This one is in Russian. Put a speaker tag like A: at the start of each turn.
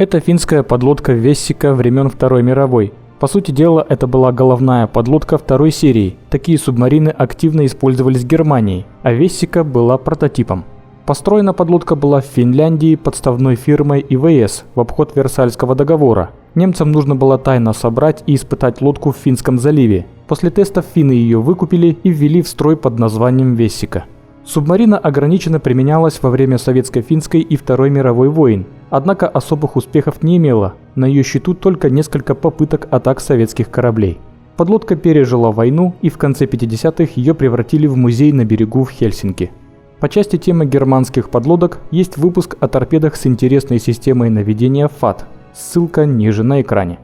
A: Это финская подлодка Вессика времен Второй мировой. По сути дела, это была головная подлодка второй серии. Такие субмарины активно использовались Германией, а Вессика была прототипом. Построена подлодка была в Финляндии подставной фирмой ИВС в обход Версальского договора. Немцам нужно было тайно собрать и испытать лодку в Финском заливе. После тестов финны ее выкупили и ввели в строй под названием Вессика. Субмарина ограниченно применялась во время Советско-финской и Второй мировой войн, однако особых успехов не имела, на ее счету только несколько попыток атак советских кораблей. Подлодка пережила войну, и в конце 50-х ее превратили в музей на берегу в Хельсинки. По части темы германских подлодок есть выпуск о торпедах с интересной системой наведения ФАТ, ссылка ниже на экране.